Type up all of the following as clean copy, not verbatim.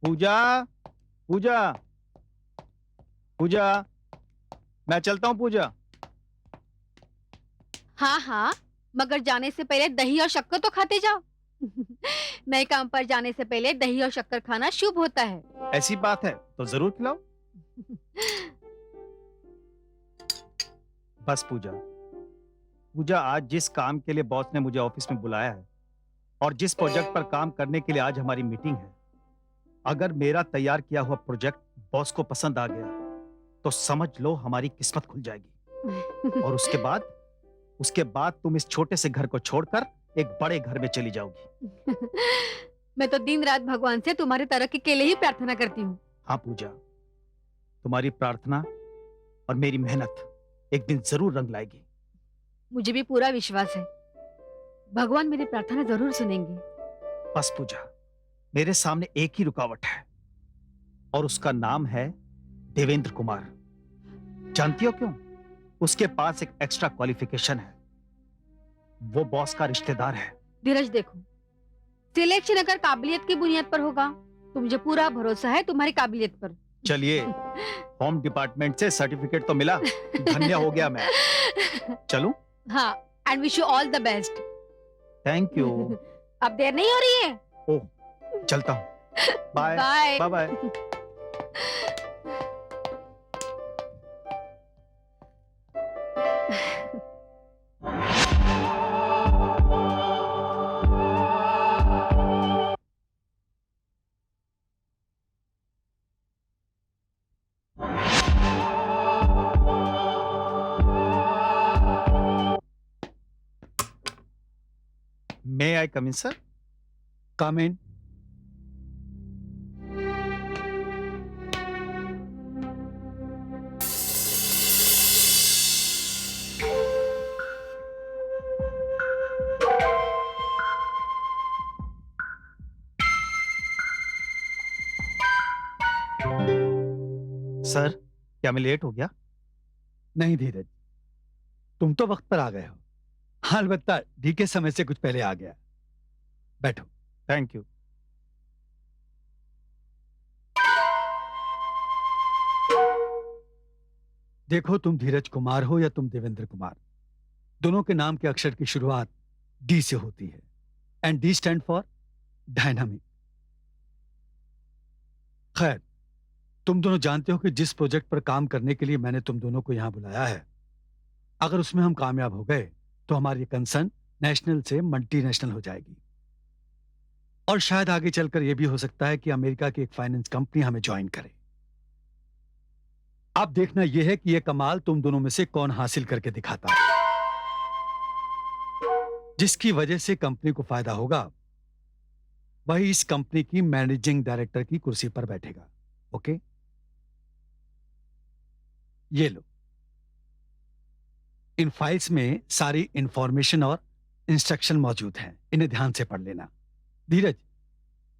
पूजा, पूजा, पूजा, मैं चलता हूँ पूजा। हाँ हाँ, मगर जाने से पहले दही और शक्कर तो खाते जाओ। नए काम पर जाने से पहले दही और शक्कर खाना शुभ होता है। ऐसी बात है तो जरूर खिलाओ। बस पूजा, पूजा आज जिस काम के लिए बॉस ने मुझे ऑफिस में बुलाया है और जिस प्रोजेक्ट पर काम करने के लिए आज हमारी मीटिंग है, अगर मेरा तैयार किया हुआ प्रोजेक्ट बॉस को पसंद आ गया तो समझ लो हमारी किस्मत खुल जाएगी। और उसके बाद तुम इस छोटे से घर को छोड़कर एक बड़े घर में चली जाओगी। मैं तो दिन रात भगवान से तुम्हारी तरक्की के लिए ही प्रार्थना करती हूँ। हाँ पूजा, तुम्हारी प्रार्थना और मेरी मेहनत एक दिन जरूर रंग लाएगी। मुझे भी पूरा विश्वास है, भगवान मेरी प्रार्थना जरूर सुनेंगे। बस पूजा, मेरे सामने एक ही रुकावट है और उसका नाम है देवेंद्र कुमार। जानती हो क्यों? उसके पास एक एक्स्ट्रा क्वालिफिकेशन है, वो बॉस का रिश्तेदार है। धीरज देखो, सिलेक्शन अगर काबिलियत की बुनियाद पर होगा तो मुझे पूरा भरोसा है तुम्हारी काबिलियत पर। चलिए, होम डिपार्टमेंट से सर्टिफिकेट तो मिला, धन्य हो गया मैं। चलूं? हाँ, and wish you all the best. Thank you. अब देर नहीं हो रही है? ओह, चलता हूँ। Bye bye bye bye. May I come in, sir? Come in. Sir, क्या मैं लेट हो गया? नहीं धीरज, तुम तो वक्त पर आ गए हो। हाँ, अलबत्ता डीके समय से कुछ पहले आ गया। बैठो। Thank you. देखो, तुम धीरज कुमार हो या तुम देवेंद्र कुमार, दोनों के नाम के अक्षर की शुरुआत डी से होती है, and D stand for dynamic. खैर, तुम दोनों जानते हो कि जिस प्रोजेक्ट पर काम करने के लिए मैंने तुम दोनों को यहां बुलाया है, अगर उसमें हम कामयाब हो गए तो हमारी कंसर्न नेशनल से मल्टीनेशनल हो जाएगी, और शायद आगे चलकर यह भी हो सकता है कि अमेरिका की एक फाइनेंस कंपनी हमें ज्वाइन करे। अब देखना यह है कि यह कमाल तुम दोनों में से कौन हासिल करके दिखाता है, जिसकी वजह से कंपनी को फायदा होगा वही इस कंपनी की मैनेजिंग डायरेक्टर की कुर्सी पर बैठेगा। ओके? ये लो। इन फाइल्स में सारी इंफॉर्मेशन और इंस्ट्रक्शन मौजूद हैं, इन्हें ध्यान से पढ़ लेना। धीरज,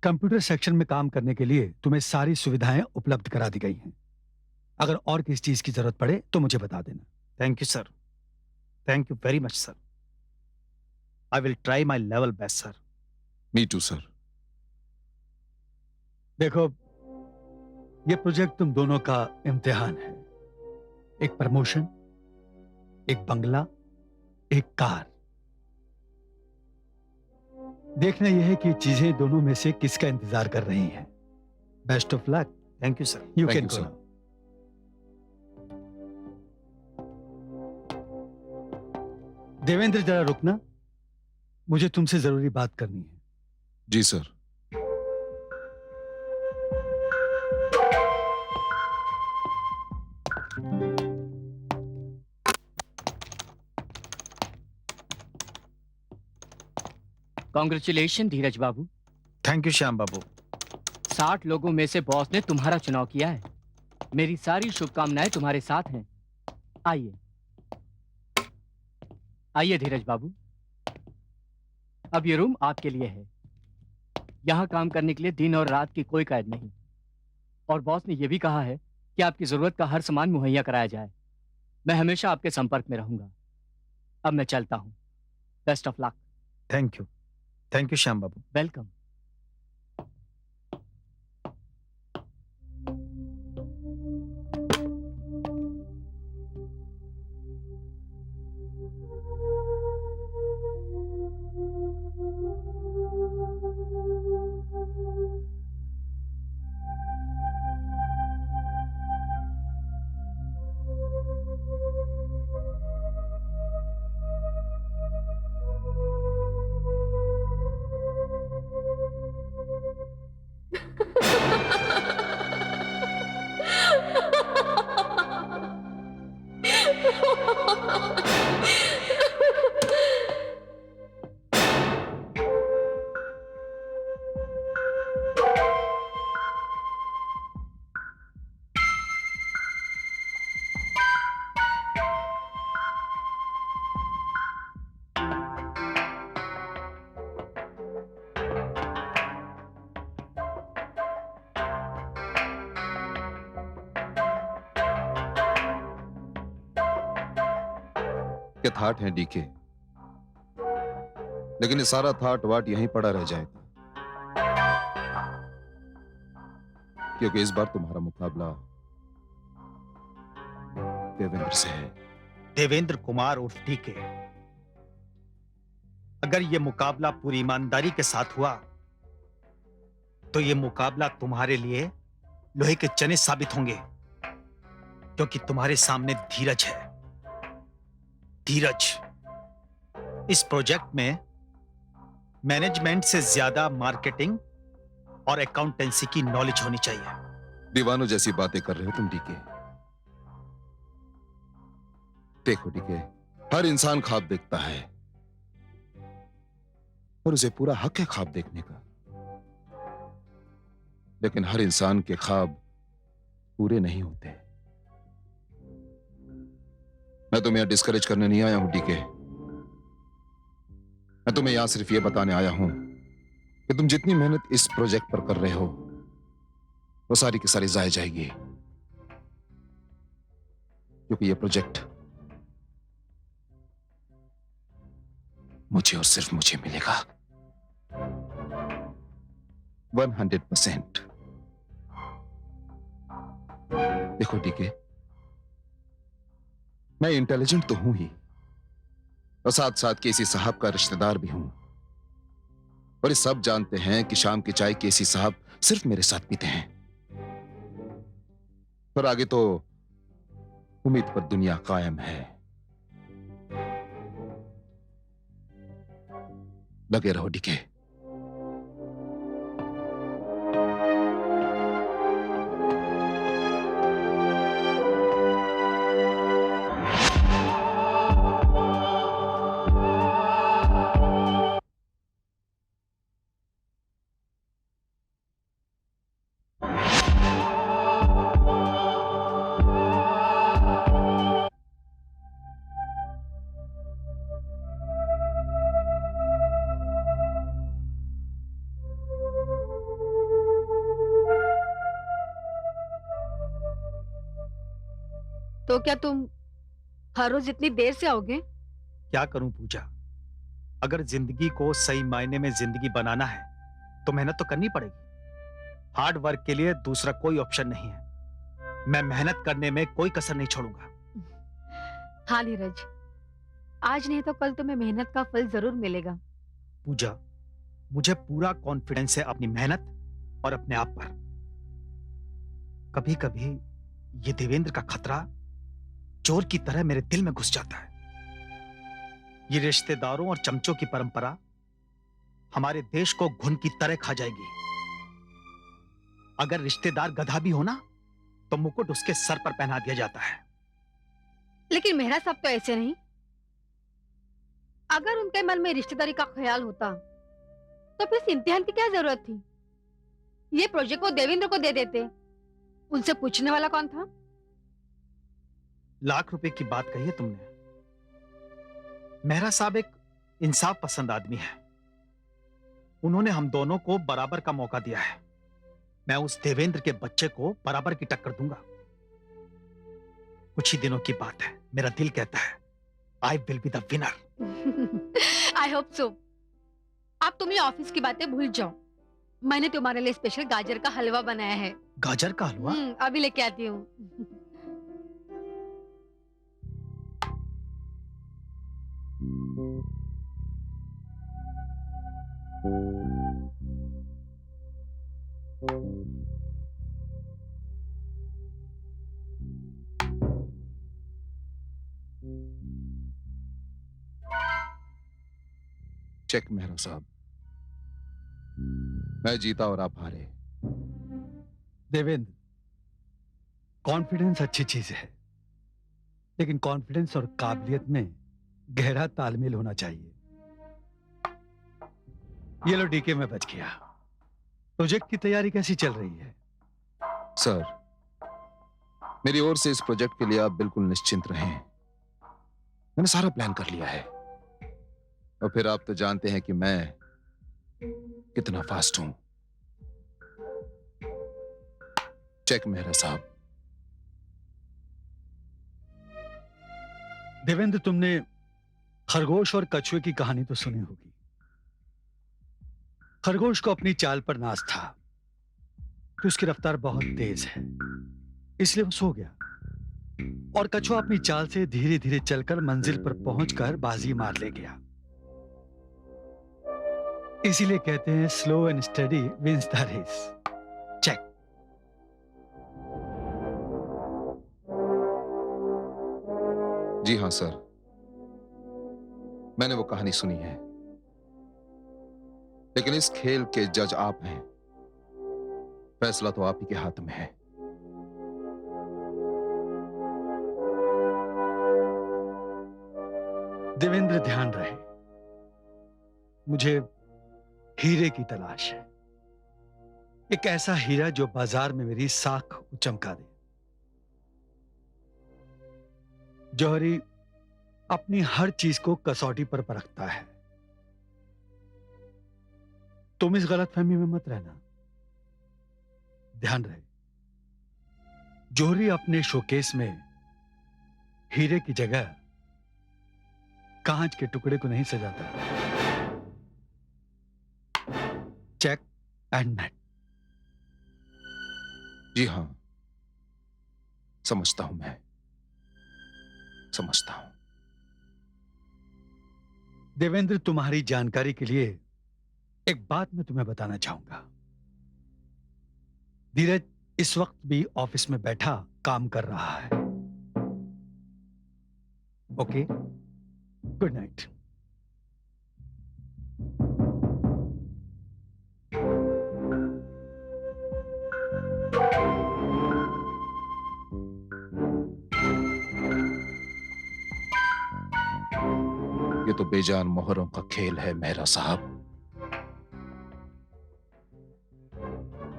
कंप्यूटर सेक्शन में काम करने के लिए तुम्हें सारी सुविधाएं उपलब्ध करा दी गई हैं। अगर और किसी चीज की जरूरत पड़े तो मुझे बता देना। Thank you sir, thank you very much sir. I will try my level best sir. Me too sir. देखो, ये प्रोजेक्ट तुम दोनों का इम्तिहान है। एक प्रमोशन, एक बंगला, एक कार। देखना यह है कि चीजें दोनों में से किसका इंतजार कर रही हैं। Best of luck. Thank you sir. You Thank can you, go sir. Now. Devendra, जरा रुकना, मुझे तुमसे जरूरी बात करनी है। जी सर। कॉन्ग्रेचुलेशन धीरज बाबू। थैंक यू श्याम बाबू। 60 लोगों में से बॉस ने तुम्हारा चुनाव किया है। मेरी सारी शुभकामनाएं तुम्हारे साथ हैं। आइए आइए धीरज बाबू, अब ये रूम आपके लिए है। यहाँ काम करने के लिए दिन और रात की कोई कैद नहीं। और बॉस ने यह भी कहा है कि आपकी जरूरत का हर सामान मुहैया कराया जाए। मैं हमेशा आपके संपर्क में रहूंगा। अब मैं चलता हूँ। Best of luck. Thank you Shyam Babu. Welcome. के थाट है डीके, लेकिन ये सारा थाट वाट यहीं पड़ा रह जाएगा, क्योंकि इस बार तुम्हारा मुकाबला देवेंद्र से है। देवेंद्र कुमार उर्फ डीके। अगर यह मुकाबला पूरी ईमानदारी के साथ हुआ तो यह मुकाबला तुम्हारे लिए लोहे के चने साबित होंगे, क्योंकि तुम्हारे सामने धीरज है। धीरज, इस प्रोजेक्ट में मैनेजमेंट से ज्यादा मार्केटिंग और अकाउंटेंसी की नॉलेज होनी चाहिए। दीवानों जैसी बातें कर रहे हो तुम डीके। देखो डीके, हर इंसान ख्वाब देखता है और उसे पूरा हक है ख्वाब देखने का, लेकिन हर इंसान के ख्वाब पूरे नहीं होते। मैं तुम्हें यहां डिस्करेज करने नहीं आया हूं डीके। मैं तुम्हें यहां सिर्फ यह बताने आया हूं कि तुम जितनी मेहनत इस प्रोजेक्ट पर कर रहे हो वो सारी की सारी जाया जाएगी, क्योंकि यह प्रोजेक्ट मुझे और सिर्फ मुझे मिलेगा 100%। देखो डीके, मैं इंटेलिजेंट तो हूं ही और साथ साथ केसी साहब का रिश्तेदार भी हूं, और ये सब जानते हैं कि शाम की चाय केसी साहब सिर्फ मेरे साथ पीते हैं। पर आगे तो उम्मीद पर दुनिया कायम है। लगे रहो डीके। तो क्या तुम हर रोज इतनी देर से आओगे? क्या करूं पूजा, अगर जिंदगी को सही मायने में जिंदगी बनाना है तो मेहनत तो करनी पड़ेगी। हार्ड वर्क के लिए दूसरा कोई ऑप्शन नहीं है। मैं मेहनत करने में कोई कसर नहीं छोड़ूंगा। हाँ नीरज, आज नहीं तो कल तुम्हें मेहनत का फल जरूर मिलेगा। पूजा, मुझे पूरा कॉन्फिडेंस है अपनी मेहनत और अपने आप पर। कभी कभी ये देवेंद्र का खतरा चोर की तरह मेरे दिल में घुस जाता है। ये रिश्तेदारों और चमचों की परंपरा हमारे देश को घुन की तरह खा जाएगी। अगर रिश्तेदार गधा भी हो ना तो मुकुट उसके सर पर पहना दिया जाता है। लेकिन मेहरा साहब तो ऐसे नहीं। अगर उनके मन में रिश्तेदारी का ख्याल होता तो फिर इस इम्तिहान की क्या जरूरत थी? ये प्रोजेक्ट वो देवेंद्र को दे देते, उनसे पूछने वाला कौन था? लाख रुपए की बात कही है तुमने। मेहरा साहब एक इंसाफ पसंद आदमी है। उन्होंने हम दोनों को बराबर का मौका दिया है। मैं उस देवेंद्र के बच्चे को बराबर की टक्कर दूंगा। कुछ ही दिनों की बात है, मेरा दिल कहता है I will be the winner. I hope so. अब तुम ये ऑफिस की बातें भूल जाओ। मैंने तुम्हारे लिए स्पेशल गाजर का हलवा बनाया है। गाजर का हलवा? अभी लेके आती हूँ। चेक मेहरा साहब, मैं जीता और आप हारे। देवेंद्र, कॉन्फिडेंस अच्छी चीज है, लेकिन कॉन्फिडेंस और काबिलियत में गहरा तालमेल होना चाहिए। ये लो डीके में बच गया। प्रोजेक्ट की तैयारी कैसी चल रही है? सर, मेरी ओर से इस प्रोजेक्ट के लिए आप बिल्कुल निश्चिंत रहें। मैंने सारा प्लान कर लिया है। और फिर आप तो जानते हैं कि मैं कितना फास्ट हूं। चेक मेहरा साहब। देवेंद्र, तुमने खरगोश और कछुए की कहानी तो सुनी होगी। खरगोश को अपनी चाल पर नाज था कि उसकी रफ्तार बहुत तेज है, इसलिए वो सो गया। और कछुआ अपनी चाल से धीरे धीरे चलकर मंजिल पर पहुंचकर बाजी मार ले गया। इसीलिए कहते हैं slow and steady wins the race. Check. जी हां सर, मैंने वो कहानी सुनी है। लेकिन इस खेल के जज आप हैं। फैसला तो आप ही के हाथ में है। देवेंद्र, ध्यान रहे, मुझे हीरे की तलाश है। एक ऐसा हीरा जो बाजार में मेरी साख चमका दे। जौहरी अपनी हर चीज को कसौटी पर परखता है। तुम इस गलतफहमी में मत रहना। ध्यान रहे, जौहरी अपने शोकेस में हीरे की जगह कांच के टुकड़े को नहीं सजाता। Check and net. जी हां, समझता हूं, मैं समझता हूं। देवेंद्र, तुम्हारी जानकारी के लिए एक बात मैं तुम्हें बताना चाहूंगा। धीरज इस वक्त भी ऑफिस में बैठा काम कर रहा है। Okay, good night. ये तो बेजान मोहरों का खेल है मेहरा साहब।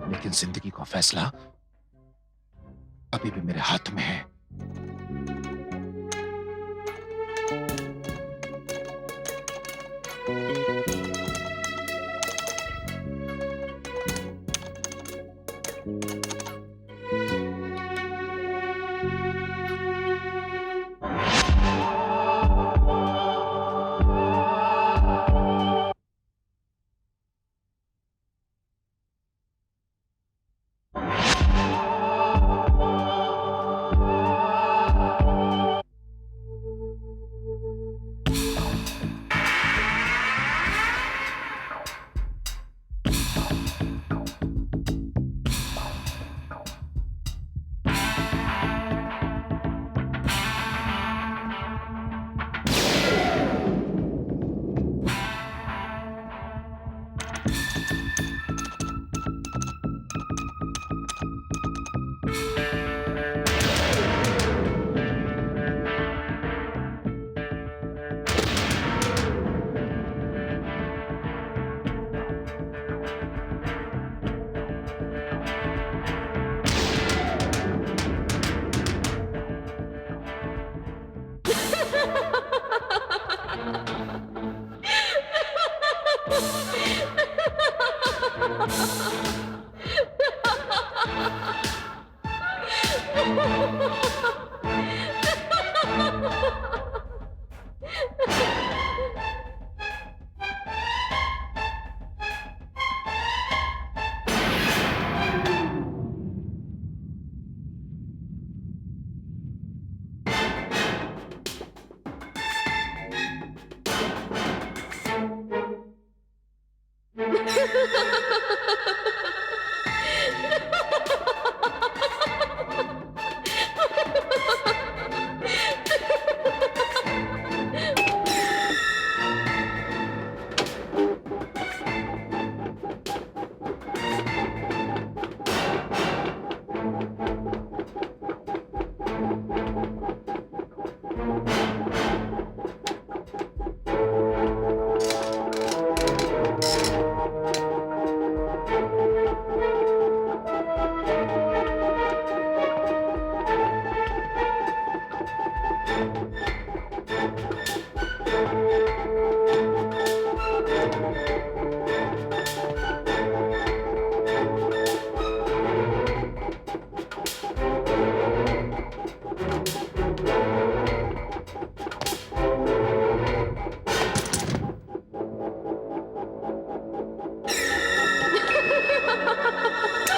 लेकिन जिंदगी का फैसला अभी भी मेरे हाथ में है।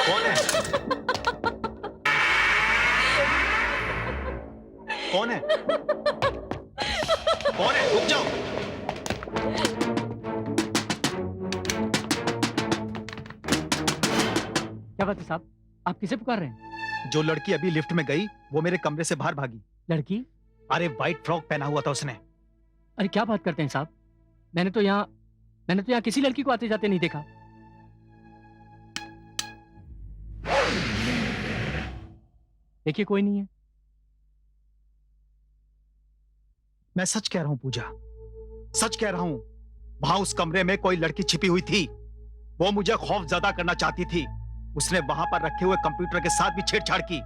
कौन है? कौन है? कौन है? रुक जाओ। क्या बात है साहब, आप किसे पुकार रहे हैं? जो लड़की अभी लिफ्ट में गई वो मेरे कमरे से बाहर भागी। लड़की? अरे व्हाइट फ्रॉक पहना हुआ था उसने। अरे क्या बात करते हैं साहब, मैंने तो यहाँ किसी लड़की को आते जाते नहीं देखा। देखिए कोई नहीं है। मैं सच कह रहा हूं पूजा, सच कह रहा हूं। वहां उस कमरे में कोई लड़की छिपी हुई थी। वो मुझे खौफजदा करना चाहती थी। उसने वहां पर रखे हुए कंप्यूटर के साथ भी छेड़छाड़ की।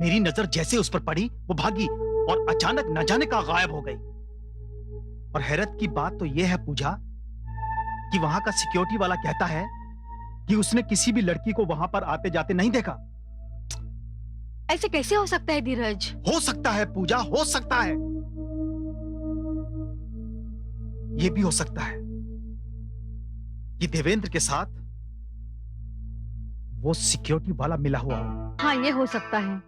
मेरी नजर जैसे उस पर पड़ी वो भागी और अचानक न जाने का गायब हो गई। और हैरत की बात तो यह है पूजा कि वहां का सिक्योरिटी वाला कहता है कि उसने किसी भी लड़की को वहां पर आते जाते नहीं देखा। ऐसे कैसे हो सकता है धीरज? हो सकता है पूजा, हो सकता है। यह भी हो सकता है कि देवेंद्र के साथ वो सिक्योरिटी वाला मिला हुआ हो। हाँ, ये हो सकता है,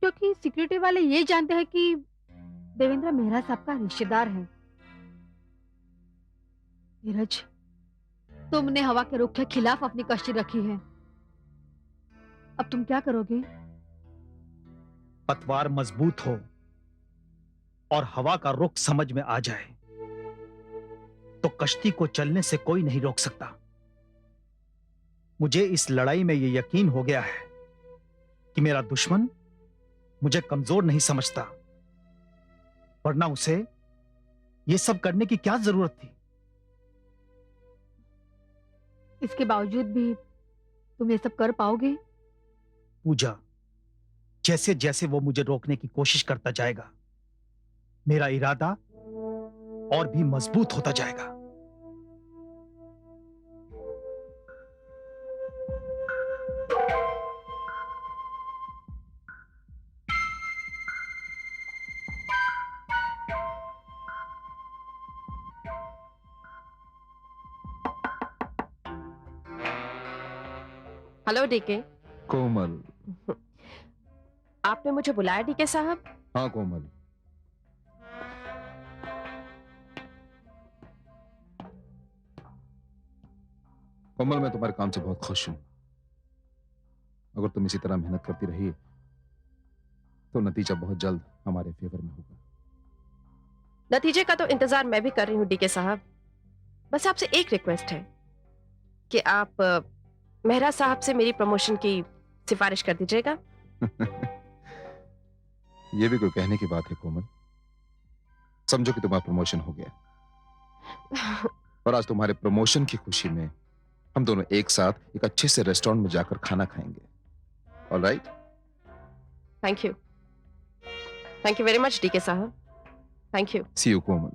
क्योंकि सिक्योरिटी वाले ये जानते हैं कि देवेंद्र मेहरा साहब का रिश्तेदार है। धीरज, तुमने हवा के रुख के खिलाफ अपनी कश्ती रखी है। अब तुम क्या करोगे? पतवार मजबूत हो और हवा का रुख समझ में आ जाए तो कश्ती को चलने से कोई नहीं रोक सकता। मुझे इस लड़ाई में यह यकीन हो गया है कि मेरा दुश्मन मुझे कमजोर नहीं समझता, वरना उसे यह सब करने की क्या जरूरत थी। इसके बावजूद भी तुम ये सब कर पाओगे? पूजा, जैसे जैसे वो मुझे रोकने की कोशिश करता जाएगा मेरा इरादा और भी मजबूत होता जाएगा। Hello DK. कोमल। आपने मुझे बुलाया डीके साहब? हाँ कोमल, कोमल मैं तुम्हारे काम से बहुत खुश हूं। अगर तुम इसी तरह मेहनत करती रही तो नतीजा बहुत जल्द हमारे फेवर में होगा। नतीजे का तो इंतजार मैं भी कर रही हूँ डीके साहब। बस आपसे एक रिक्वेस्ट है कि आप मेहरा साहब से मेरी प्रमोशन की सिफारिश कर दीजिएगा। ये भी कोई कहने की बात है कोमल। समझो कि तुम्हारा प्रमोशन हो गया और आज तुम्हारे प्रमोशन की खुशी में हम दोनों एक साथ एक अच्छे से रेस्टोरेंट में जाकर खाना खाएंगे। Alright? Thank you very much DK साहब। Thank you. See you Komal.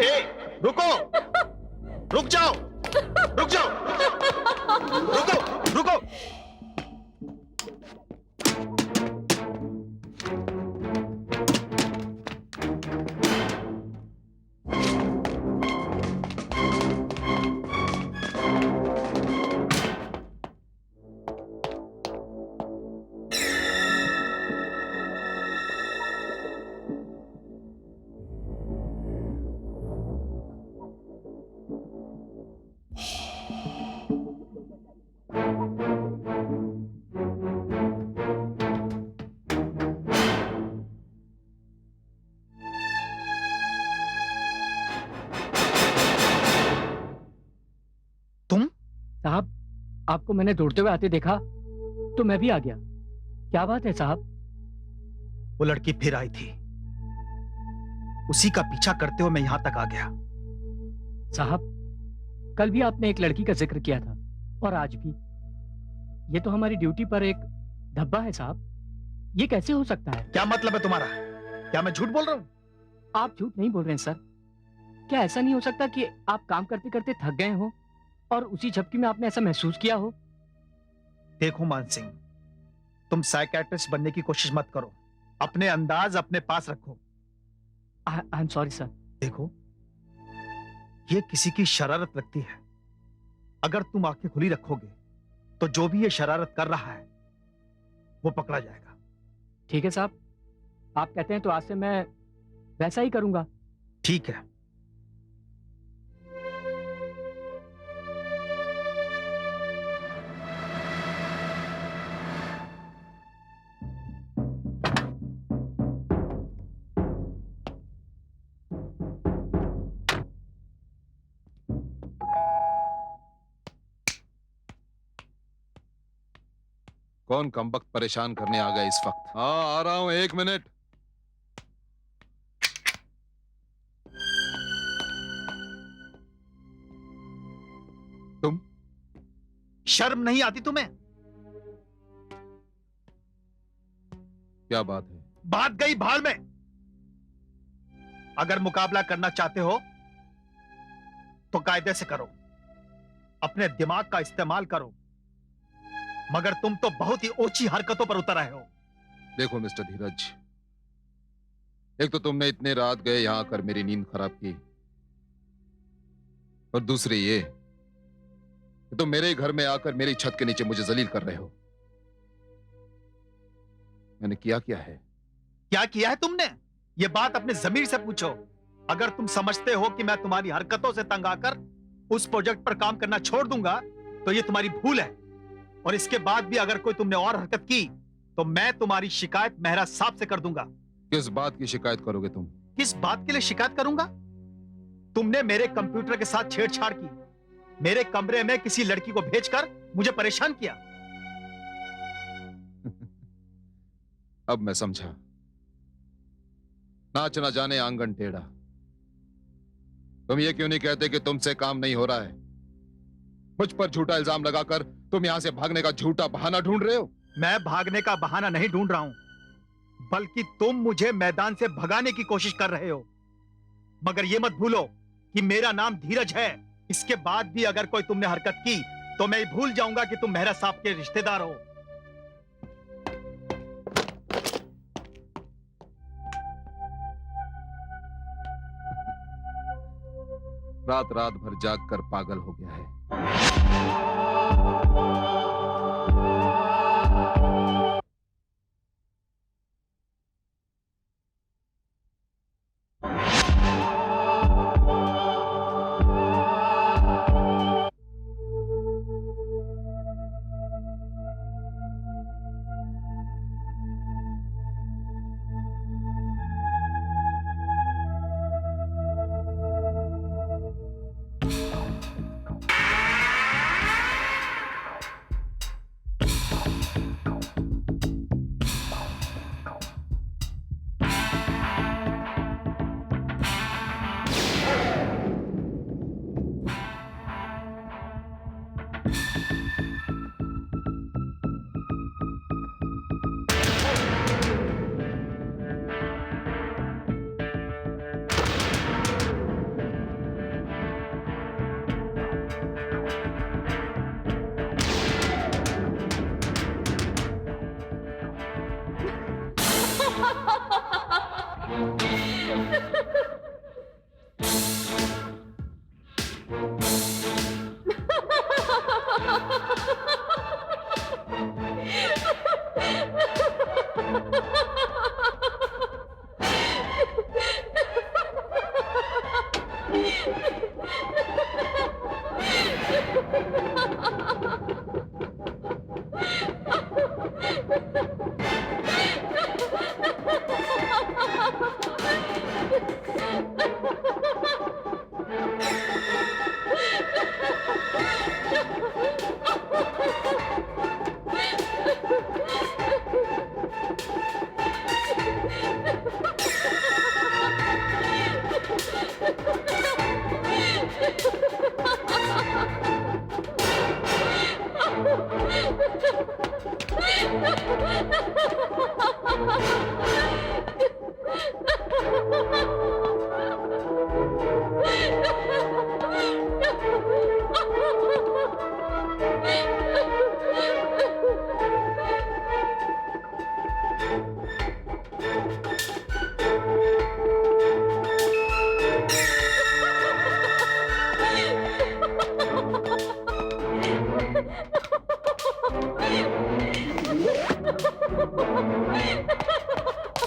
ए, रुको, रुक जाओ, रुक जाओ, रुको, रुको। साहब, आपको मैंने दौड़ते हुए आते देखा तो मैं भी आ गया। क्या बात है साहब? वो लड़की फिर आई थी, उसी का पीछा करते हुए मैं यहां तक आ गया। साहब, कल भी आपने एक लड़की का जिक्र किया था और आज भी। ये तो हमारी ड्यूटी पर एक धब्बा है साहब। ये कैसे हो सकता है? क्या मतलब है तुम्हारा? क्या मैं झूठ बोल रहा हूं? आप झूठ नहीं बोल रहे हैं सर। क्या ऐसा नहीं हो सकता कि आप काम करते करते थक गए हो और उसी झपकी में आपने ऐसा महसूस किया हो? देखो मान सिंह, तुम साइकियाट्रिस्ट बनने की कोशिश मत करो, अपने अंदाज अपने पास रखो। I am sorry sir. देखो, ये किसी की शरारत लगती है। अगर तुम आंखें खुली रखोगे तो जो भी ये शरारत कर रहा है वो पकड़ा जाएगा। ठीक है साहब, आप कहते हैं तो आज से मैं वैसा ही करूंगा। ठीक है। कौन कमबख्त परेशान करने आ गया इस वक्त? हाँ, आ रहा हूं, 1 मिनट। तुम शर्म नहीं आती तुम्हें? क्या बात है? बात गई भाड़ में। अगर मुकाबला करना चाहते हो तो कायदे से करो, अपने दिमाग का इस्तेमाल करो, मगर तुम तो बहुत ही ओछी हरकतों पर उतर आए हो। देखो मिस्टर धीरज, एक तो तुमने इतने रात गए यहां आकर मेरी नींद खराब की, और दूसरी ये कि तुम मेरे ही घर में आकर मेरी छत के नीचे मुझे जलील कर रहे हो। मैंने किया क्या है? क्या किया है तुमने? ये बात अपने जमीर से पूछो। अगर तुम समझते हो कि मैं तुम्हारी हरकतों से तंग आकर उस प्रोजेक्ट पर काम करना छोड़ दूंगा तो ये तुम्हारी भूल है, और इसके बाद भी अगर कोई तुमने और हरकत की तो मैं तुम्हारी शिकायत मेहरा साहब से कर दूंगा। किस बात की शिकायत करोगे तुम? किस बात के लिए शिकायत करूंगा? तुमने मेरे कंप्यूटर के साथ छेड़छाड़ की, मेरे कमरे में किसी लड़की को भेजकर मुझे परेशान किया। अब मैं समझा, नाच ना जाने आंगन टेढ़ा। तुम ये क्यों नहीं कहते कि तुमसे काम नहीं हो रहा है? मुझ पर झूठा इल्जाम लगाकर तुम यहां से भागने का झूठा बहाना ढूंढ रहे हो। मैं भागने का बहाना नहीं ढूंढ रहा हूं, बल्कि तुम मुझे मैदान से भगाने की कोशिश कर रहे हो। मगर ये मत भूलो कि मेरा नाम धीरज है। इसके बाद भी अगर कोई तुमने हरकत की तो मैं भूल जाऊंगा कि तुम मेहरा साहब के रिश्तेदार हो। रात रात भर जाग कर पागल हो गया है।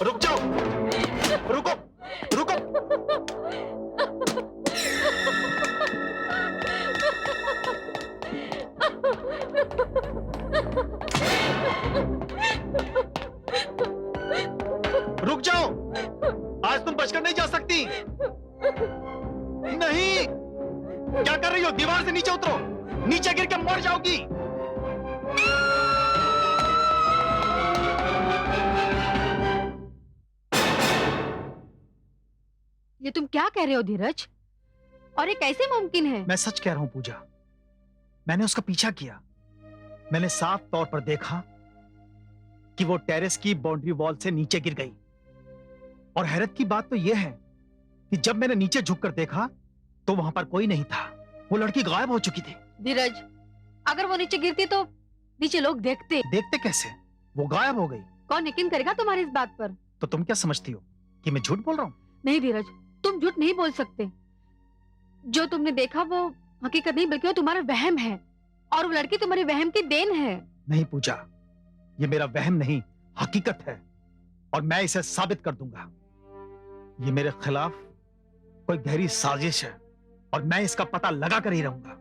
रुक जाओ, रुको, रुको। रुक जाओ, आज तुम बचकर नहीं जा सकती। नहीं, क्या कर रही हो? दीवार से नीचे उतरो, नीचे गिर के मर जाओगी। ये तुम क्या कह रहे हो धीरज? और ये कैसे मुमकिन है? मैं सच कह रहा हूं पूजा, मैंने उसका पीछा किया। मैंने साफ तौर पर देखा कि वो टेरेस की बाउंड्री वॉल से नीचे गिर गई। और हैरत की बात तो यह है कि जब मैंने नीचे झुककर देखा तो वहां पर कोई नहीं था। वो लड़की गायब हो चुकी थी। धीरज, अगर वो नीचे गिरती तो नीचे लोग देखते। देखते कैसे? वो गायब हो गई। कौन यकीन करेगा तुम्हारी इस बात पर? तो तुम क्या समझती हो कि मैं झूठ बोल रहा हूँ? नहीं धीरज, तुम झूठ नहीं बोल सकते। जो तुमने देखा वो हकीकत नहीं बल्कि वो तुम्हारा वहम है, और वो लड़की तुम्हारे वहम की देन है। नहीं पूजा, ये मेरा वहम नहीं, हकीकत है, और मैं इसे साबित कर दूंगा। ये मेरे खिलाफ कोई गहरी साजिश है और मैं इसका पता लगा कर ही रहूंगा।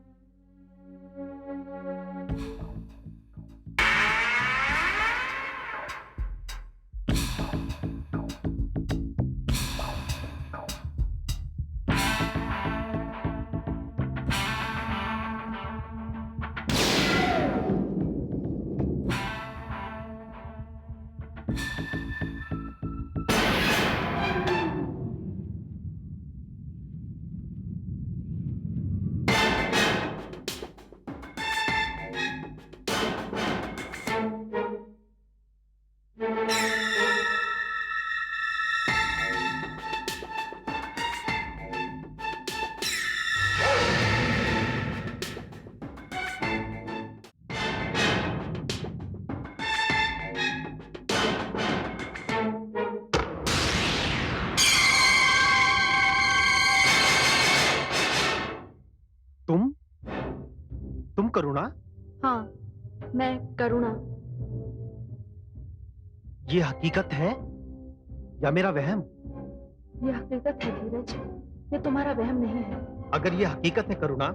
तुम करुणा? हाँ, मैं करुणा। ये हकीकत है या मेरा वहम? ये हकीकत है धीरज, ये तुम्हारा वहम नहीं है। अगर ये हकीकत है करुणा,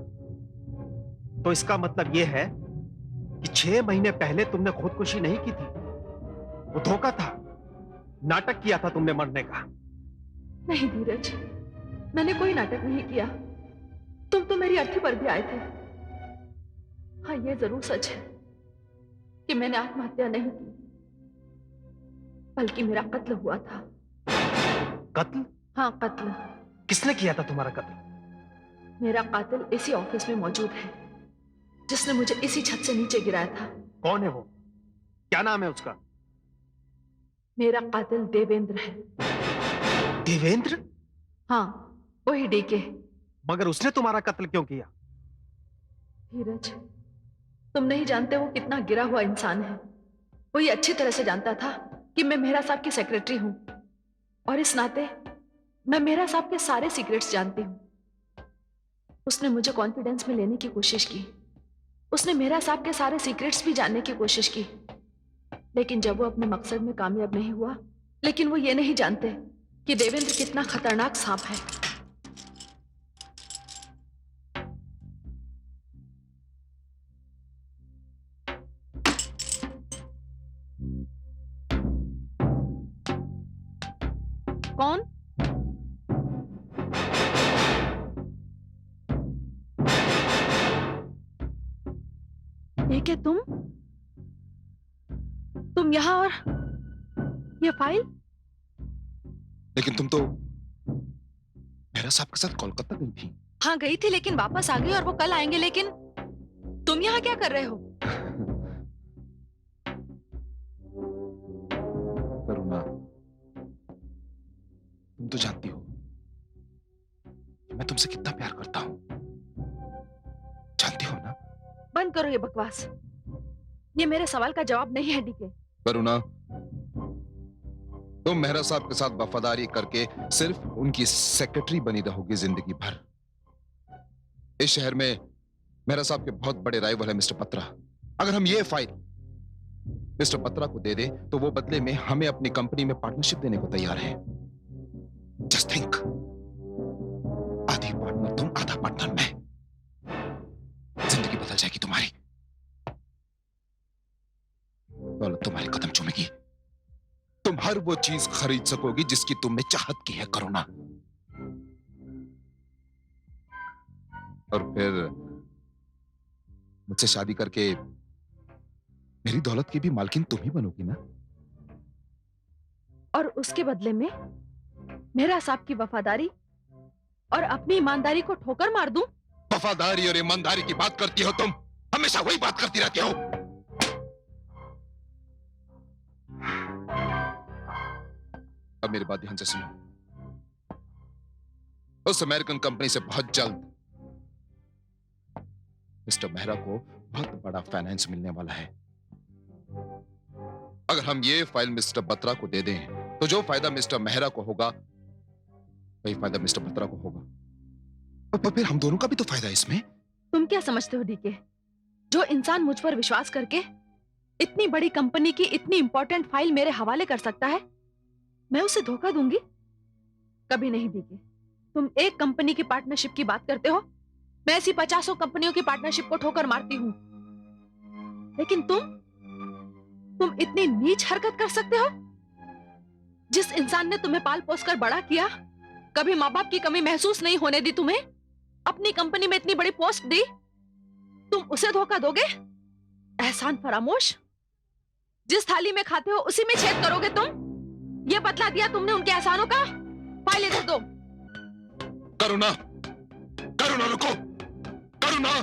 तो इसका मतलब ये है कि 6 महीने पहले तुमने खुदकुशी नहीं की थी। वो धोखा था, नाटक किया था तुमने मरने का। नहीं धीरज, मैंने कोई नाटक नहीं किया। तुम तो मेरी अर्थी पर भी आए थे। हाँ, ये जरूर सच है कि मैंने आत्महत्या नहीं की, बल्कि मेरा कत्ल हुआ था। कत्ल? हाँ, कत्ल। किसने किया था तुम्हारा कत्ल? मेरा कातिल इसी ऑफिस में मौजूद है, जिसने मुझे इसी छत से नीचे गिराया था। कौन है वो? क्या नाम है उसका? मेरा कातिल देवेंद्र है। देवेंद्र? हाँ, वही डीके। मगर उसने तुम्हारा कत्ल क्यों किया? धीरज, तुम नहीं जानते वो कितना गिरा हुआ इंसान है। वो ये अच्छी तरह से जानता था कि मैं मेहरा साहब की सेक्रेटरी हूं, और इस नाते मैं मेहरा साहब के सारे सीक्रेट्स जानती हूं। उसने मुझे कॉन्फिडेंस में लेने की कोशिश की। उसने मेहरा साहब के सारे सीक्रेट्स भी जानने की कोशिश की, लेकिन जब वो अपने मकसद में कामयाब नहीं हुआ, लेकिन वो ये नहीं जानते कि देवेंद्र कितना खतरनाक सांप है। कौन? ठीक है, तुम यहाँ, और ये फाइल? लेकिन तुम तो मेहरा साहब के साथ कोलकाता गई थी। हाँ, गई थी, लेकिन वापस आ गई, और वो कल आएंगे। लेकिन तुम यहाँ क्या कर रहे हो? करुणा, तुम तो जानती हो कि मैं तुमसे कितना प्यार करता हूं, जानती हो ना? बंद करो ये बकवास। ये मेरे सवाल का जवाब नहीं है डीके। करुणा, तुम मेहरा साहब के साथ वफादारी करके सिर्फ उनकी सेक्रेटरी बनी रहोगी जिंदगी भर। इस शहर में मेहरा साहब के बहुत बड़े राइवल है मिस्टर पत्रा। अगर हम ये फाइल मिस्टर पत्रा को दे दे तो वो बदले में हमें अपनी कंपनी में पार्टनरशिप देने को तैयार है। जस्ट थिंक, आधी पार्टनर तुम, आधा पार्टनर मैं। जिंदगी बदल जाएगी तुम्हारी। दौलत तुम्हारे कदम चूमेगी। तुम हर वो चीज खरीद सकोगी जिसकी तुमने चाहत की है करुणा। और फिर मुझसे शादी करके मेरी दौलत की भी मालकिन तुम ही बनोगी ना? और उसके बदले में मेहरा साहब की वफादारी और अपनी ईमानदारी को ठोकर मार दूं? वफादारी और ईमानदारी की बात करती हो तुम, हमेशा वही बात करती रहती हो। अब मेरी बात ध्यान से सुनो। उस अमेरिकन कंपनी से बहुत जल्द मिस्टर मेहरा को बहुत बड़ा फाइनेंस मिलने वाला है। अगर हम ये फाइल मिस्टर बत्रा को दे दें तो जो फायदा मिस्टर मेहरा को होगा वही फायदा मिस्टर बत्रा को होगा, और फिर हम दोनों का भी तो फायदा है इसमें। तुम क्या समझते हो डीके? जो इंसान मुझ पर विश्वास करके इतनी बड़ी कंपनी की इतनी इंपॉर्टेंट फाइल मेरे हवाले कर सकता है, मैं उसे धोखा दूंगी? कभी नहीं डीके। तुम एक कंपनी की पार्टनरशिप की बात करते हो, मैं ऐसी 50 कंपनियों की पार्टनरशिप को ठोकर मारती हूं, लेकिन तुम इतनी नीच हरकत कर सकते हो? जिस इंसान ने तुम्हें पाल पोस कर बड़ा किया, कभी माँ बाप की कमी महसूस नहीं होने दी तुम्हें, अपनी कंपनी में इतनी बड़ी पोस्ट दी, तुम उसे धोखा दोगे? एहसान फरामोश। जिस थाली में खाते हो उसी में छेद करोगे तुम। ये बतला दिया तुमने उनके एहसानों का। फाइल इधर दो। करुणा, करुणा रुको, करुणा।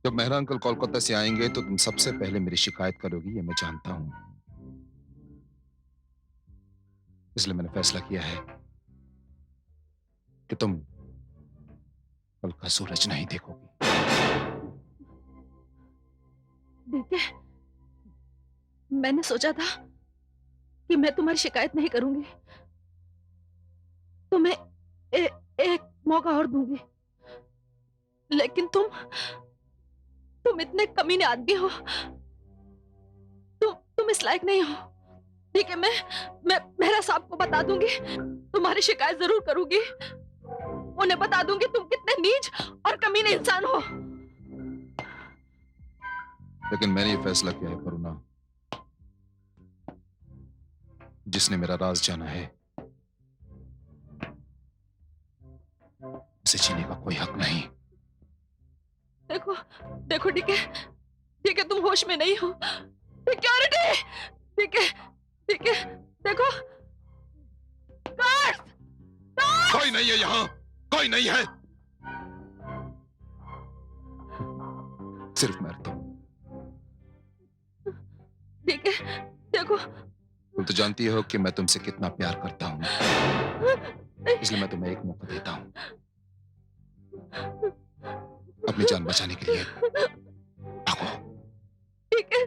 जब मेहरा अंकल कोलकाता से आएंगे तो तुम सबसे पहले मेरी शिकायत करोगी, ये मैं जानता हूं। इसलिए मैंने फैसला किया है कि तुम कल का सूरज नहीं देखोगी। देखिए, मैंने सोचा था कि मैं तुम्हारी शिकायत नहीं करूंगी, तुम्हें एक मौका और दूंगी, लेकिन तुम इतने कमीने आदमी हो, तुम इस लायक नहीं हो। ठीक है, मैं मेहरा साहब को बता दूंगी, तुम्हारी शिकायत जरूर करूंगी, उन्हें बता दूंगी तुम कितने नीच और कमीने इंसान हो। लेकिन मैंने ये फैसला किया है करुणा, जिसने मेरा राज जाना है उसे जीने का कोई हक नहीं। देखो ठीक है, तुम होश में नहीं हो। सिक्योरिटी, ठीक है, देखो, गार्ड्स, कोई नहीं है यहाँ, कोई नहीं है, सिर्फ मैं तो। ठीक है, देखो, तुम तो जानती हो कि मैं तुमसे कितना प्यार करता हूँ, इसलिए मैं तुम्हें एक मौका देता हूँ अपनी जान बचाने के लिए। भागो। ठीक है,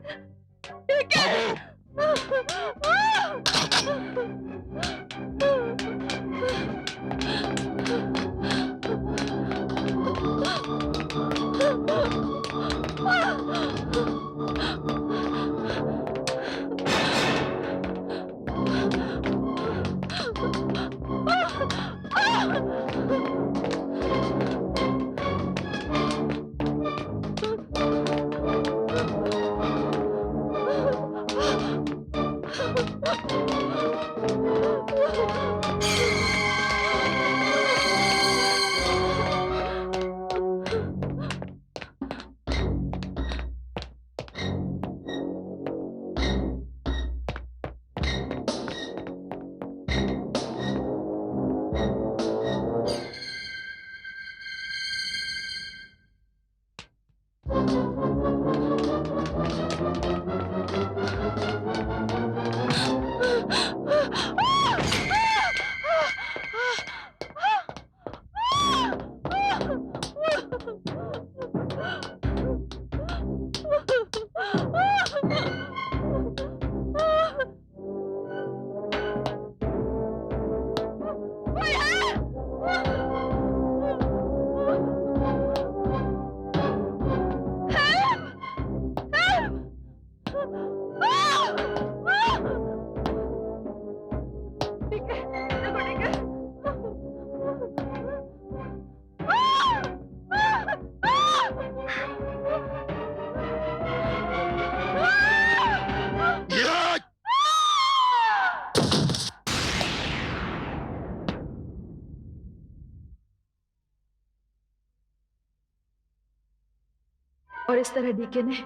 और इस तरह डीके ने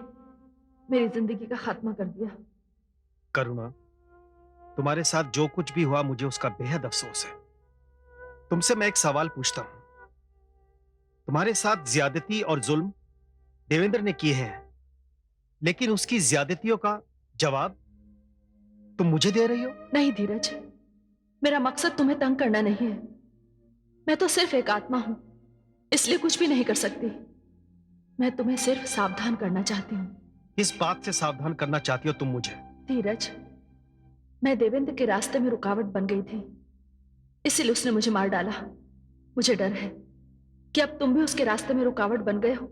मेरी जिंदगी का खात्मा कर दिया। करुणा, तुम्हारे साथ जो कुछ भी हुआ मुझे उसका बेहद अफसोस है। तुमसे मैं एक सवाल पूछता हूं, तुम्हारे साथ ज्यादती और जुल्म देवेंद्र ने किए हैं, लेकिन उसकी ज्यादतियों का जवाब तुम मुझे दे रही हो। नहीं धीरज, मेरा मकसद तुम्हें तंग करना नहीं है। मैं तो सिर्फ एक आत्मा हूं, इसलिए कुछ भी नहीं कर सकती। मैं तुम्हें सिर्फ सावधान करना चाहती हूँ। किस बात से सावधान करना चाहती हो तुम मुझे? धीरज, मैं देवेंद्र के रास्ते में रुकावट बन गई थी, इसीलिए उसने मुझे मार डाला। मुझे डर है कि अब तुम भी उसके रास्ते में रुकावट बन गए हो,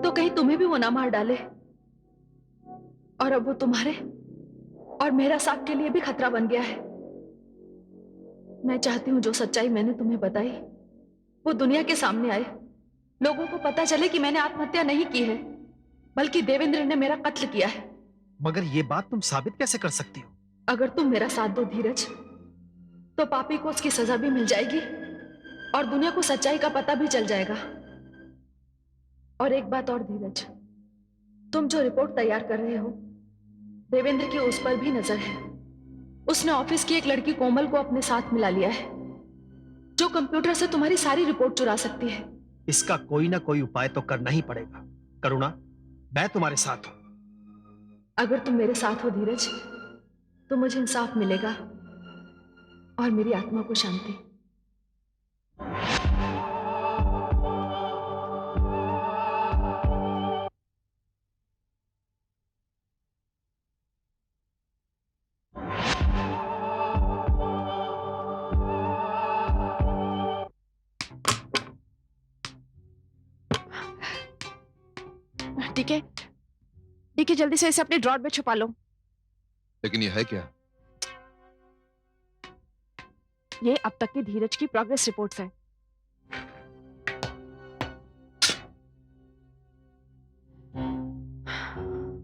तो कहीं तुम्हें भी वो ना मार डाले, और अब वो तुम्हारे और मेरा साथ के लिए भी खतरा बन गया है। मैं चाहती हूं जो सच्चाई मैंने तुम्हें बताई वो दुनिया के सामने आए, लोगों को पता चले कि मैंने आत्महत्या नहीं की है, बल्कि देवेंद्र ने मेरा कत्ल किया है। मगर ये बात तुम साबित कैसे कर सकती हो? अगर तुम मेरा साथ दो धीरज, तो पापी को उसकी सजा भी मिल जाएगी और दुनिया को सच्चाई का पता भी चल जाएगा। और एक बात और धीरज, तुम जो रिपोर्ट तैयार कर रहे हो, देवेंद्र की उस पर भी नजर है। उसने ऑफिस की एक लड़की कोमल को अपने साथ मिला लिया है, जो कंप्यूटर से तुम्हारी सारी रिपोर्ट चुरा सकती है। इसका कोई ना कोई उपाय तो करना ही पड़ेगा। करुणा, मैं तुम्हारे साथ हूं। अगर तुम मेरे साथ हो धीरज, तो मुझे इंसाफ मिलेगा और मेरी आत्मा को शांति। ठीक है, ठीक है, जल्दी से इसे अपने ड्रॉर में छुपा लो। लेकिन ये है क्या? ये अब तक की धीरज की प्रोग्रेस रिपोर्ट्स हैं।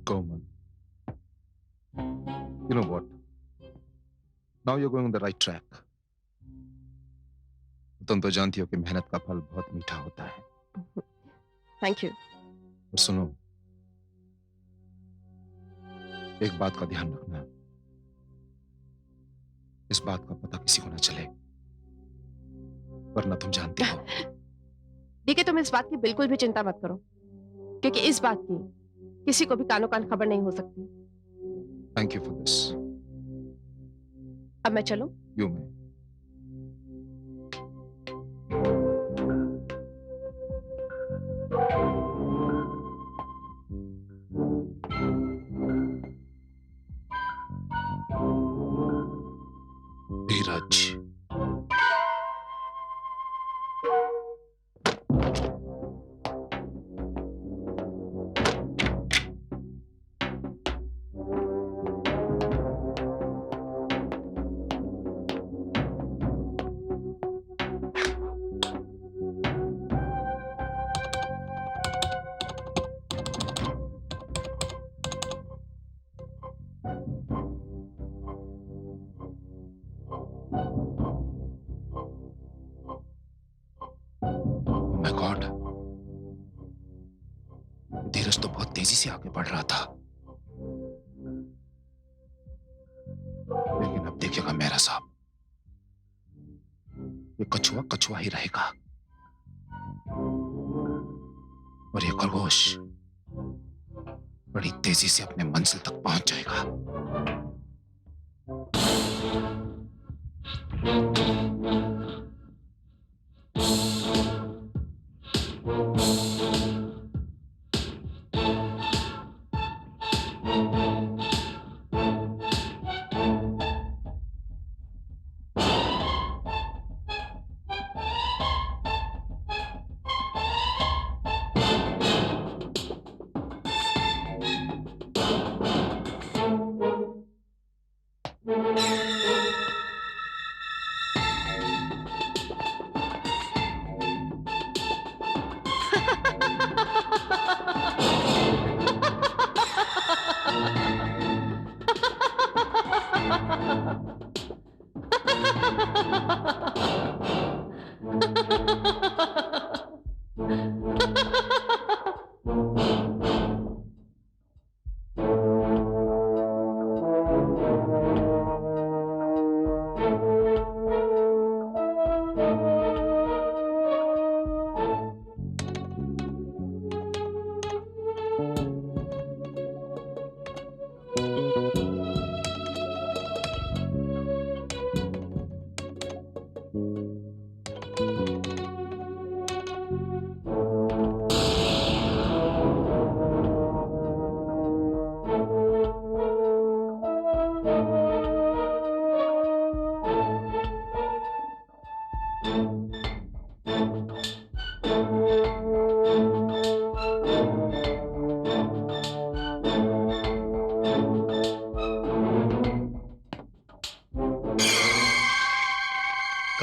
Komal, you know what? Now you're going on the right track. तुम तो जानती हो कि मेहनत का फल बहुत मीठा होता है। Thank you. और सुनो, एक बात का ध्यान रखना, इस बात का पता किसी को ना चले, वरना तुम जानती हो। ठीक है, तुम इस बात की बिल्कुल भी चिंता मत करो, क्योंकि इस बात की किसी को भी कानो कान खबर नहीं हो सकती। Thank you for this. अब मैं चलूं? यू में धीरज, माय गॉड, धीरज तो बहुत तेजी से आगे बढ़ रहा था, लेकिन अब देखिएगा मेरा साहब, ये कछुआ कछुआ ही रहेगा और ये खरगोश बड़ी तेजी से अपने मंजिल तक पहुंच जाएगा।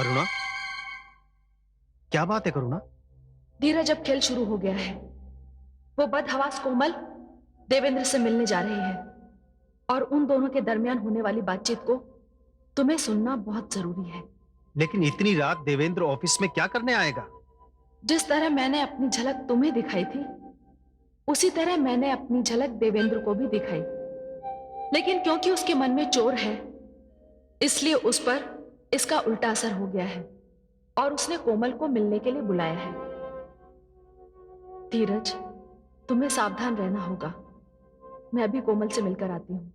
करुणा, क्या बात है करुणा? धीरज अब खेल शुरू हो गया है। वो बदहवास कोमल देवेंद्र से मिलने जा रही है और उन दोनों के दरमियान होने वाली बातचीत को तुम्हें सुनना बहुत जरूरी है। लेकिन इतनी रात देवेंद्र ऑफिस में क्या करने आएगा? जिस तरह मैंने अपनी झलक तुम्हें दिखाई थी, उसी तरह मैंने अपनी झलक देवेंद्र को भी दिखाई। लेकिन क्योंकि उसके मन में चोर है, इसलिए उस पर इसका उल्टा असर हो गया है और उसने कोमल को मिलने के लिए बुलाया है। धीरज, तुम्हें सावधान रहना होगा। मैं अभी कोमल से मिलकर आती हूँ।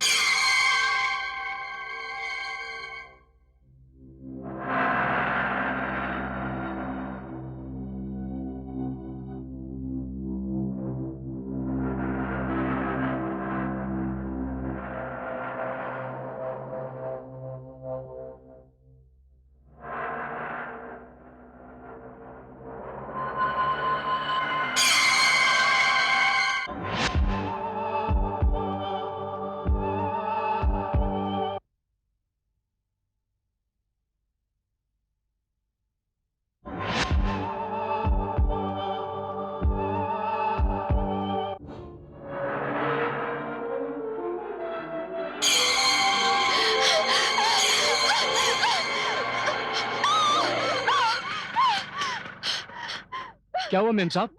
क्या हुआ मेम साहब?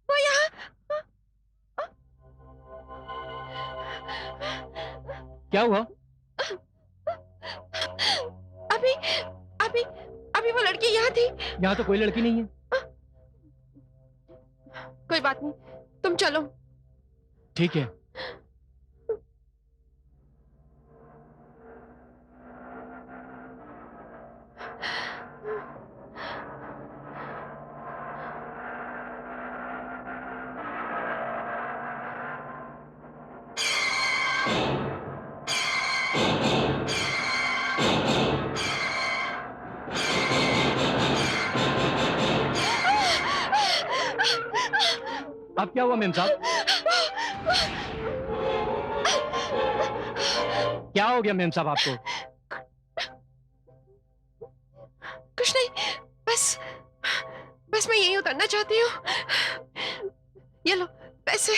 वो यहाँ। क्या हुआ? अभी अभी अभी वो लड़की यहाँ थी। यहाँ तो कोई लड़की नहीं है। कोई बात नहीं, तुम चलो। ठीक है। अब क्या हुआ मेम साहब? क्या हो गया मेम साहब आपको? कुछ नहीं, बस मैं यहीं उतरना चाहती हूँ। ये लो पैसे।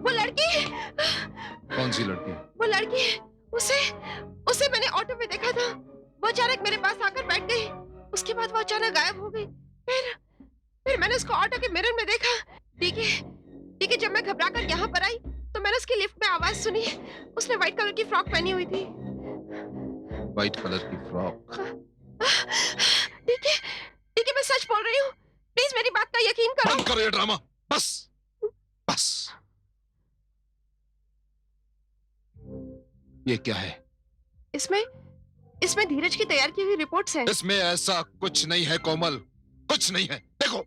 वो लड़की। कौन सी लड़की? वो लड़की, उसे मैंने ऑटो में देखा था। वो अचानक मेरे पास आकर बैठ गई। उसके बाद वो अचानक गायब हो गई। फिर मैंने उसको ऑटो के मिरर में देखा। ठीक है, जब मैं घबरा कर यहाँ पर आई तो मैंने उसकी लिफ्ट में आवाज सुनी। उसने व्हाइट कलर की फ्रॉक पहनी हुई थी। व्हाइट कलर की फ्रॉक? ठीक है, मैं सच बोल रही हूँ। प्लीज मेरी बात का यकीन करो। बंद करो ये ड्रामा। बस बस। ये क्या है? इसमें धीरज की तैयार की हुई रिपोर्ट्स हैं। इसमें ऐसा कुछ नहीं है कोमल, कुछ नहीं है। देखो,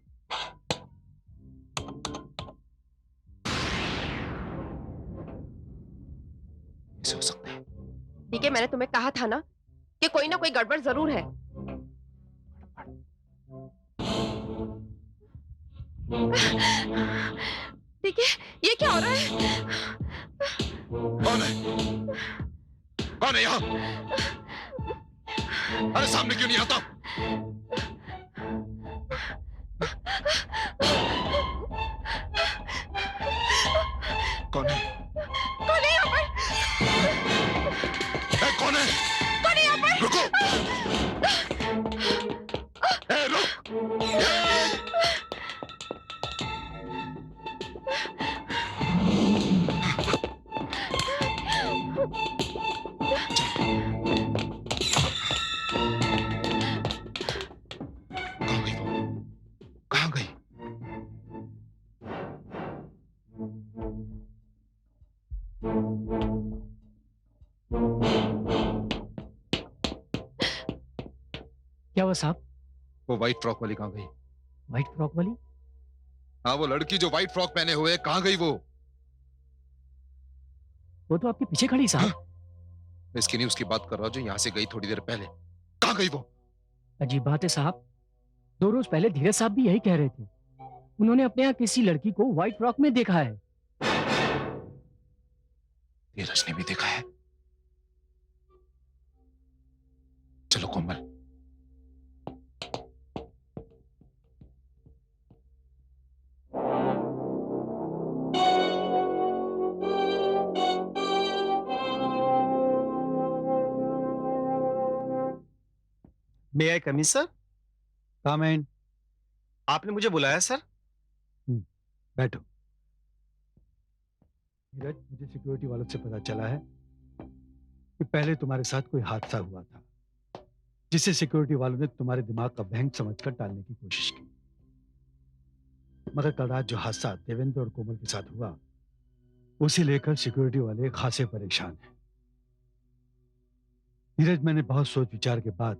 कैसे हो सकता है? ठीक है, मैंने तुम्हें कहा था ना कि कोई ना कोई गड़बड़ जरूर है। ठीक है, ये क्या हो रहा है? कौन है? कौन है यहाँ? अरे सामने क्यों नहीं आता? कौन है? कौन है यहाँ पर? कौन है? कौन है यहाँ पर? रुको! रुक! क्या हुआ साहब? वो व्हाइट फ्रॉक वाली कहाँ गई? व्हाइट फ्रॉक वाली? हाँ, वो लड़की जो व्हाइट फ्रॉक पहने हुए है, कहाँ गई वो? वो तो आपके पीछे खड़ी साहब। इसकी नहीं उसकी बात कर रहा हूं जो यहाँ से गई थोड़ी देर पहले। कहाँ गई वो? अजीब बात है साहब, 2 रोज पहले धीरज साहब भी यही कह रहे थे। उन्होंने अपने यहाँ किसी लड़की को व्हाइट फ्रॉक में देखा है। धीरज ने भी देखा है? चलो कोमल, मे आई कम इन सर? कम इन। आपने मुझे बुलाया सर? बैठो। नीरज, मुझे सिक्योरिटी वालों से पता चला है कि पहले तुम्हारे साथ कोई हादसा हुआ था, जिसे सिक्योरिटी वालों ने तुम्हारे दिमाग का भैंग समझकर टालने की कोशिश की। मगर कल रात जो हादसा देवेंद्र और कोमल के साथ हुआ, उसे लेकर सिक्योरिटी वाले खासे परेशान हैं। नीरज, मैंने बहुत सोच विचार के बाद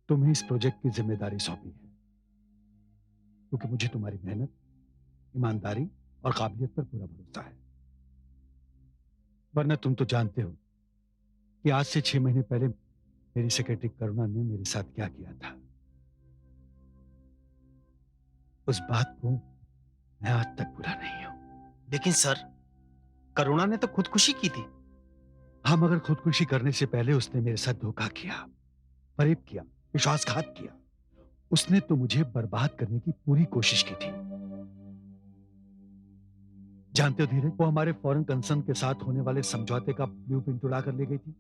तुम्हें इस प्रोजेक्ट की जिम्मेदारी सौंपी है, क्योंकि मुझे तुम्हारी मेहनत, ईमानदारी और काबिलियत पर पूरा भरोसा है। वरना तुम तो जानते हो कि आज से 6 महीने पहले मेरी सेक्रेटरी करुणा ने मेरे साथ क्या किया था। उस बात को मैं आज तक भूला नहीं हूं। लेकिन सर, करुणा ने तो खुदकुशी की थी। हाँ, मगर खुदकुशी करने से पहले उसने मेरे साथ धोखा किया, फरेब किया, विश्वासघात किया। उसने तो मुझे बर्बाद करने की पूरी कोशिश की थी। जानते हो धीरज, वो हमारे फॉरेन कंसर्न के साथ होने वाले समझौते का ब्लूप्रिंट उड़ा कर ले गई थी।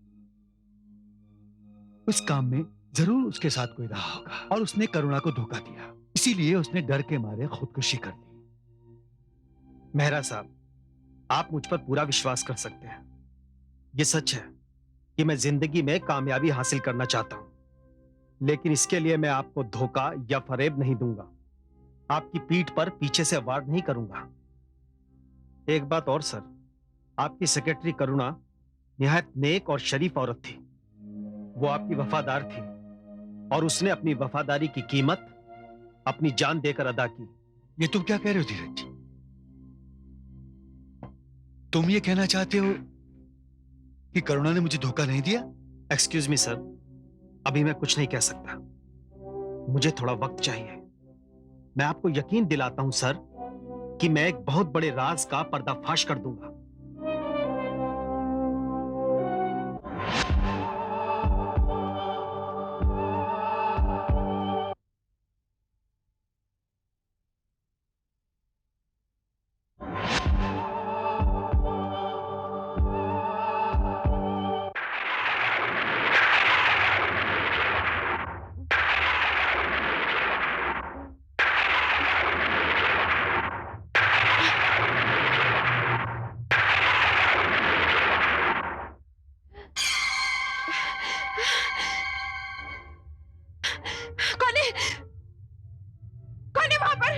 उस काम में जरूर उसके साथ कोई रहा होगा और उसने करुणा को धोखा दिया। इसीलिए उसने डर के मारे खुदकुशी कर ली। मेहरा साहब, आप मुझ पर पूरा विश्वास कर सकते हैं। ये सच है कि मैं जिंदगी में कामयाबी हासिल करना चाहता हूं, लेकिन इसके लिए मैं आपको धोखा या फरेब नहीं दूंगा। आपकी पीठ पर पीछे से वार नहीं करूंगा। एक बात और सर, आपकी सेक्रेटरी करुणा निहायत नेक और शरीफ औरत थी। वो आपकी वफादार थी और उसने अपनी वफादारी की कीमत अपनी जान देकर अदा की। ये तुम क्या कह रहे हो धीरज? तुम ये कहना चाहते हो कि करुणा ने मुझे धोखा नहीं दिया? एक्सक्यूज मी सर, अभी मैं कुछ नहीं कह सकता। मुझे थोड़ा वक्त चाहिए। मैं आपको यकीन दिलाता हूं सर कि मैं एक बहुत बड़े राज का पर्दाफाश कर दूंगा। कौन है? कौन है वहां पर?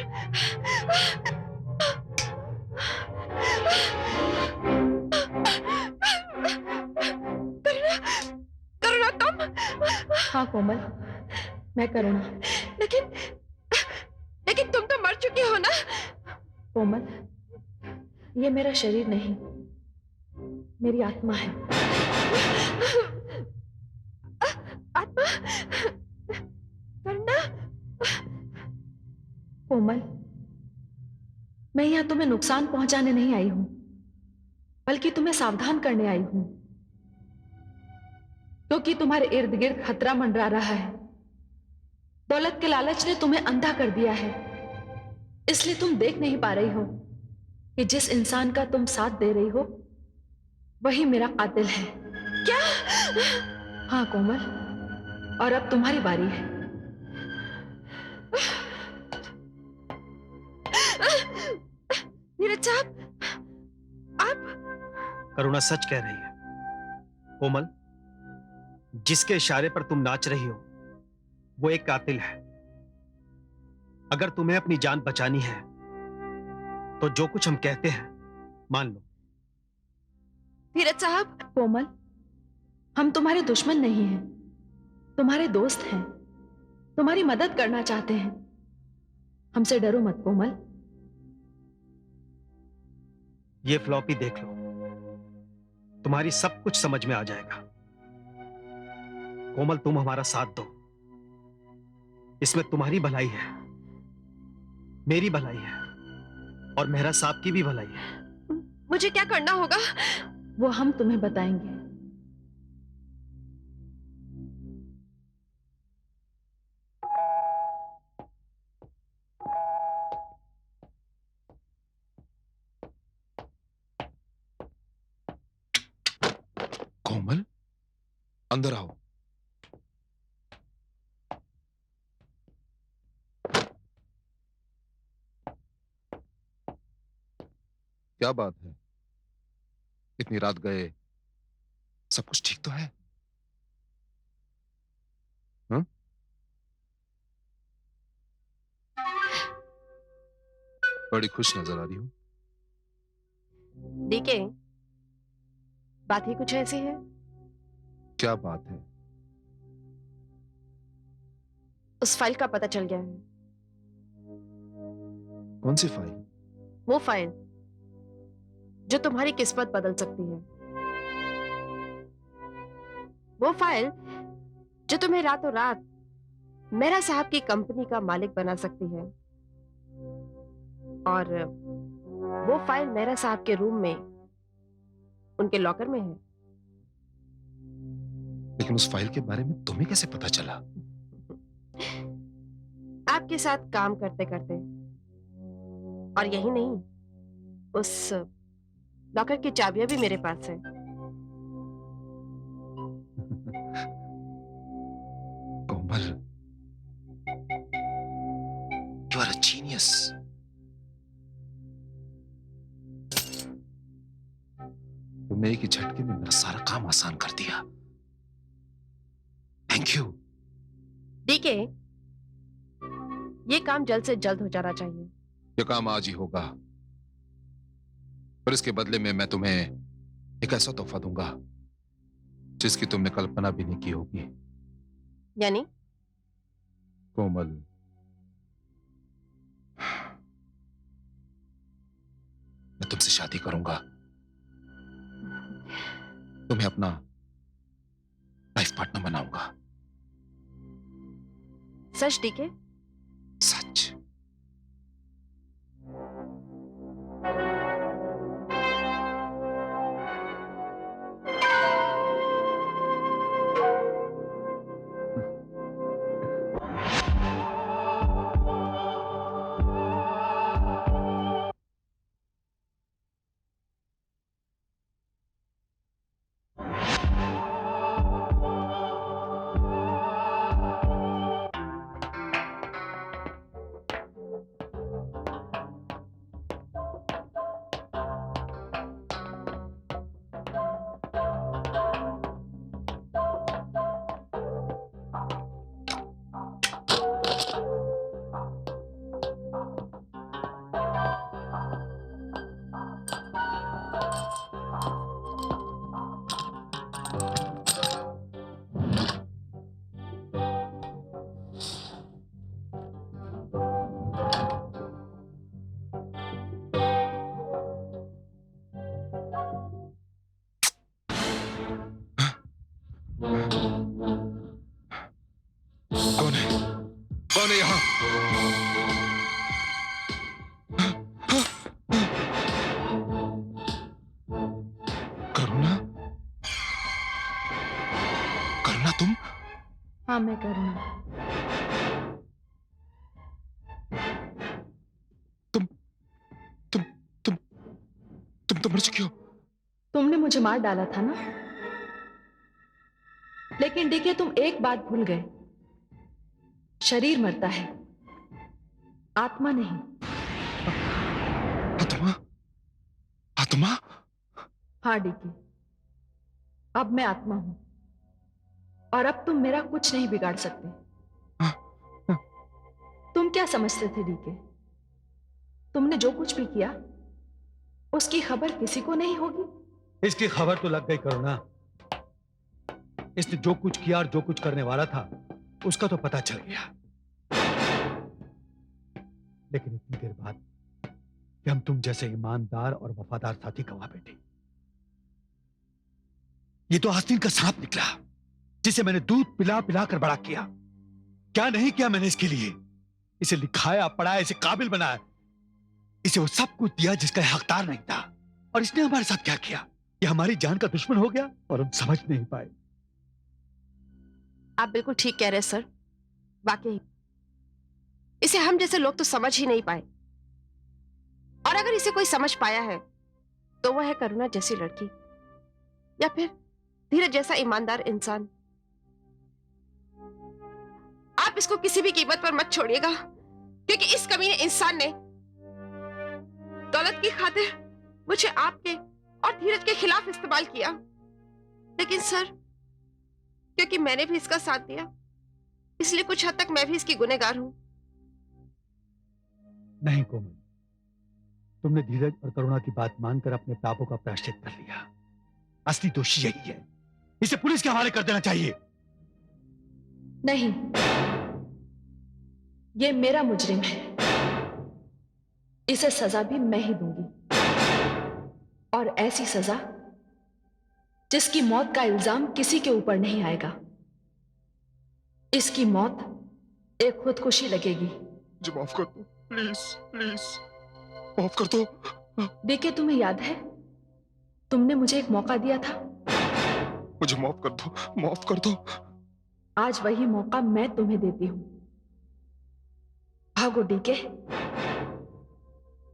करुणा, करुणा तुम? हाँ कोमल, मैं करुणा। लेकिन लेकिन तुम तो मर चुकी हो ना? कोमल, ये मेरा शरीर नहीं, मेरी आत्मा है। आत्मा? करुणा? कोमल, मैं यहाँ तुम्हें नुकसान पहुंचाने नहीं आई हूं, बल्कि तुम्हें सावधान करने आई हूं, क्योंकि तुम्हारे इर्द गिर्द खतरा मंडरा रहा है। दौलत के लालच ने तुम्हें अंधा कर दिया है, इसलिए तुम देख नहीं पा रही हो कि जिस इंसान का तुम साथ दे रही हो वही मेरा कातिल है। क्या? हाँ कोमल, और अब तुम्हारी बारी है। नीरज साहब, आप? करुणा सच कह रही है। कोमल, जिसके इशारे पर तुम नाच रही हो वो एक कातिल है। अगर तुम्हें अपनी जान बचानी है तो जो कुछ हम कहते हैं मान लो। नीरज साहब, कोमल, हम तुम्हारे दुश्मन नहीं हैं, तुम्हारे दोस्त हैं। तुम्हारी मदद करना चाहते हैं। हमसे डरो मत कोमल। ये फ्लॉपी देख लो, तुम्हारी सब कुछ समझ में आ जाएगा। कोमल, तुम हमारा साथ दो। इसमें तुम्हारी भलाई है, मेरी भलाई है और मेहरा साहब की भी भलाई है। मुझे क्या करना होगा? वो हम तुम्हें बताएंगे। कोमल, अंदर आओ। क्या बात है? इतनी रात गए, सब कुछ ठीक तो है? हाँ? बड़ी खुश नजर आ रही हो। डीके, बात ही कुछ ऐसी है। क्या बात है? उस फाइल का पता चल गया है। कौन सी फाइल? वो फाइल जो तुम्हारी किस्मत बदल सकती है। वो फाइल जो तुम्हें रातों रात मेहरा साहब की कंपनी का मालिक बना सकती है। और वो फाइल मेहरा साहब के रूम में, उनके लॉकर में है। लेकिन उस फाइल के बारे में तुम्हें कैसे पता चला? आपके साथ काम करते करते। और यही नहीं, उस लॉकर की चाबियां भी मेरे पास है। कोमल, यू आर अ जीनियस। तुमने एक ही झटके में मेरा सारा काम आसान कर दिया। Thank you. डीके, ये काम जल्द से जल्द हो जाना चाहिए। ये काम आज ही होगा, पर इसके बदले में मैं तुम्हें एक ऐसा तोहफा दूंगा जिसकी तुमने कल्पना भी नहीं की होगी। यानी? कोमल, मैं तुमसे शादी करूंगा। तुम्हें अपना लाइफ पार्टनर बनाऊंगा। सच डीके? सच। कौन है? कौन है यहां? करुणा? करुणा, तुम? हाँ, मैं करूंगा। तुम तो मर चुकी हो। तुमने मुझे मार डाला था ना, लेकिन देखिए तुम एक बात भूल गए। शरीर मरता है, आत्मा नहीं। आत्मा? आत्मा? हाँ डीके, अब मैं आत्मा हूं और अब तुम मेरा कुछ नहीं बिगाड़ सकते। तुम क्या समझते थे डीके? तुमने जो कुछ भी किया उसकी खबर किसी को नहीं होगी। इसकी खबर तो लग गई करुणा। इसने जो कुछ किया और जो कुछ करने वाला था उसका तो पता चल गया। लेकिन इतनी देर बाद कि हम तुम जैसे ईमानदार और वफादार साथी गवा बैठे। ये तो आस्तीन का सांप निकला जिसे मैंने दूध पिला पिला कर बड़ा किया। क्या नहीं किया मैंने इसके लिए? इसे लिखाया, पढ़ाया, इसे काबिल बनाया, इसे वो सब कुछ दिया जिसका ये हकदार नहीं था। और इसने हमारे साथ क्या किया? ये हमारी जान का दुश्मन हो गया और हम समझ नहीं पाए। आप बिल्कुल ठीक कह रहे हैं सर, वाकई इसे हम जैसे लोग तो समझ ही नहीं पाए। और अगर इसे कोई समझ पाया है तो वह है करुणा जैसी लड़की या फिर धीरज जैसा ईमानदार इंसान। आप इसको किसी भी कीमत पर मत छोड़िएगा, क्योंकि इस कमीने इंसान ने दौलत की खातिर मुझे आपके और धीरज के खिलाफ इस्तेमाल किया। लेकिन सर, क्योंकि मैंने भी इसका साथ दिया, इसलिए कुछ हद तक मैं भी इसकी गुनहगार हूं। नहीं कोमल, तुमने धीरज और करुणा की बात मानकर अपने पापों का प्रायश्चित कर लिया। असली दोषी यही है, इसे पुलिस के हवाले कर देना चाहिए। नहीं, ये मेरा मुजरिम है, इसे सजा भी मैं ही दूंगी। और ऐसी सजा जिसकी मौत का इल्जाम किसी के ऊपर नहीं आएगा। इसकी मौत एक खुदकुशी लगेगी। मुझे माफ कर दो, प्लीज प्लीज माफ कर दो। देखे, तुम्हें याद है तुमने मुझे एक मौका दिया था? मुझे माफ कर दो, माफ कर दो। आज वही मौका मैं तुम्हें देती हूं। भागो डीके,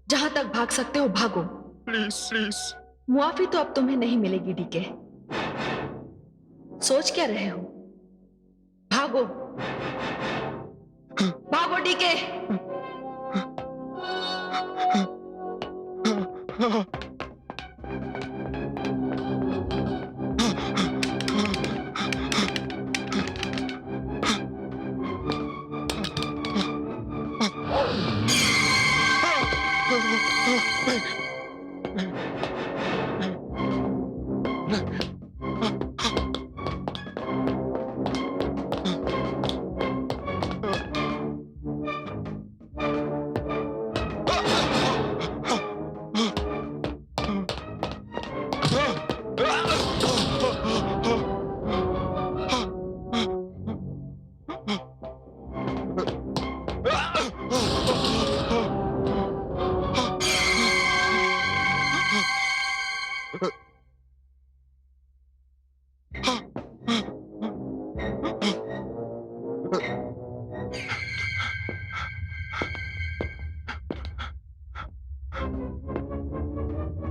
जहां तक भाग सकते हो भागो। Please please. मुआफी तो अब तुम्हें नहीं मिलेगी डीके। सोच क्या रहे हो? भागो भागो डीके।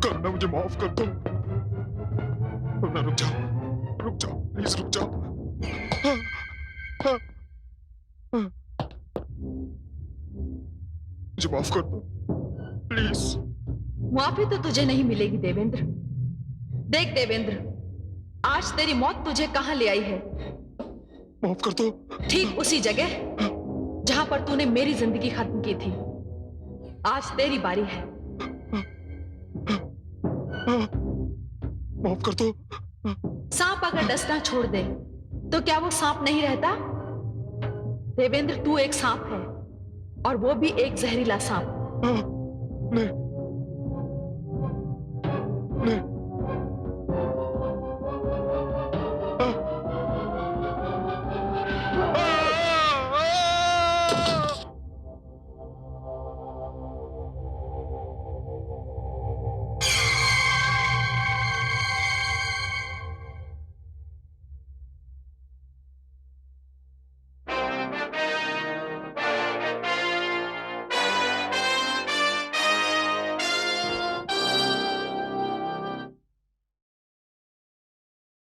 करुणा, मुझे माफ कर दो। करुणा, रुक जाओ प्लीज, रुक जाओ। मुझे माफ कर दो प्लीज। माफी तो तुझे नहीं मिलेगी देवेंद्र। देख देवेंद्र, आज तेरी मौत तुझे कहां ले आई है? माफ कर दो। ठीक उसी जगह जहां पर तूने मेरी जिंदगी खत्म की थी। आज तेरी बारी है। माफ कर दो। सांप अगर डसना छोड़ दे तो क्या वो सांप नहीं रहता? देवेंद्र, तू एक सांप है, और वो भी एक जहरीला सांप। नहीं